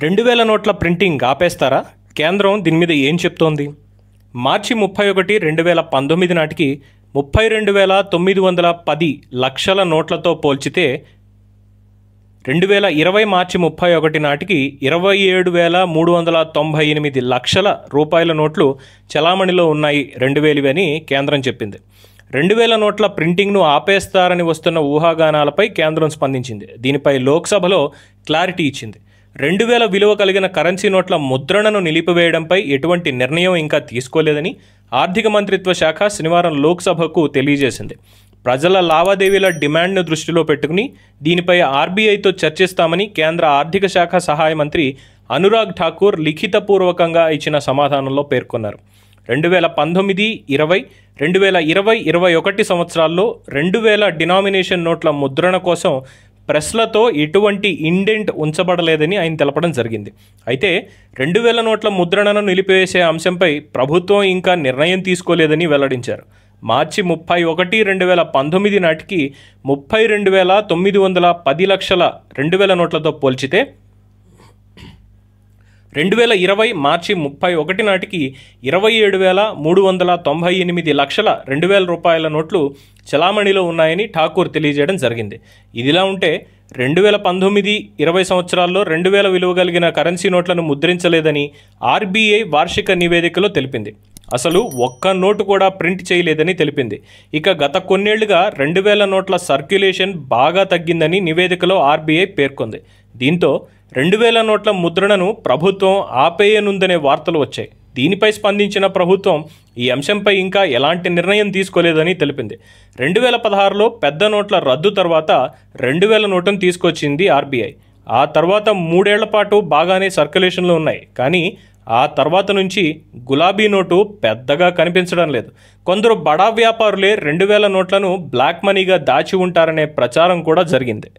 2000 నోట్ల ప్రింటింగ్ ఆపేస్తారా? కేంద్రం దీని మీద ఏం చెప్తోంది? మార్చి 31, 2019 నాటికి 32,910 లక్షల నోట్లతో పోల్చితే 2020 మార్చి 31 నాటికి 27,398 లక్షల రూపాయల నోట్లు చలామణిలో ఉన్నాయి 2000 అని కేంద్రం చెప్పింది. 2000 నోట్ల ప్రింటింగ్ను ఆపేస్తారని వస్తున్న ఊహాగానాలపై కేంద్రం స్పందించింది. దీనిపై లోక్సభలో క్లారిటీ ఇచ్చింది. 2000 విలువ కలిగిన కరెన్సీ నోట్ల ముద్రణను నిలిపివేయడంపై ఎటువంటి నిర్ణయం ఇంకా తీసుకోలేదని ఆర్థిక మంత్రిత్వ శాఖ శనివారం లోక్సభకు తెలియజేసింది. ప్రజల లావాదేవీల డిమాండ్ను దృష్టిలో పెట్టుకుని దీనిపై ఆర్బీఐతో చర్చిస్తామని కేంద్ర ఆర్థిక శాఖ సహాయ మంత్రి అనురాగ్ ఠాకూర్ లిఖితపూర్వకంగా ఇచ్చిన సమాధానంలో పేర్కొన్నారు. 2019, 20, 2020, 2021 సంవత్సరాల్లో 2000 డినామినేషన్ నోట్ల ముద్రణ కోసం ప్రెస్లతో ఎటువంటి ఇండెంట్ ఉంచబడలేదని ఆయన తెలపడం జరిగింది. అయితే 2000 నోట్ల ముద్రణను నిలిపివేసే అంశంపై ప్రభుత్వం ఇంకా నిర్ణయం తీసుకోలేదని వెల్లడించారు. మార్చి 31, 2019 నాటికి 32,910 లక్షల 2000 నోట్లతో పోల్చితే 2020 మార్చి 31 నాటికి 27,398 లక్షల 2000 రూపాయల నోట్లు చలామణిలో ఉన్నాయని ఠాకూర్ తెలియజేయడం జరిగింది. ఇదిలా ఉంటే 2019, 20 సంవత్సరాల్లో 2000 విలువ కలిగిన కరెన్సీ నోట్లను ముద్రించలేదని ఆర్బీఐ వార్షిక నివేదికలో తెలిపింది. అసలు ఒక్క నోటు కూడా ప్రింట్ చేయలేదని తెలిపింది. ఇక గత కొన్నేళ్లుగా 2000 నోట్ల సర్క్యులేషన్ బాగా తగ్గిందని నివేదికలో ఆర్బీఐ పేర్కొంది. దీంతో 2000 నోట్ల ముద్రణను ప్రభుత్వం ఆపేయనుందనే వార్తలు వచ్చాయి. దీనిపై స్పందించిన ప్రభుత్వం ఈ అంశంపై ఇంకా ఎలాంటి నిర్ణయం తీసుకోలేదని తెలిపింది. 2016లో పెద్ద నోట్ల రద్దు తర్వాత 2000 నోటును తీసుకొచ్చింది ఆర్బీఐ. ఆ తర్వాత 3 ఏళ్ల పాటు బాగానే సర్క్యులేషన్లో ఉన్నాయి. కానీ ఆ తర్వాత నుంచి గులాబీ నోటు పెద్దగా కనిపించడం లేదు. కొందరు బడా వ్యాపారులే 2000 నోట్లను బ్లాక్ మనీగా దాచి ఉంటారనే ప్రచారం కూడా జరిగింది.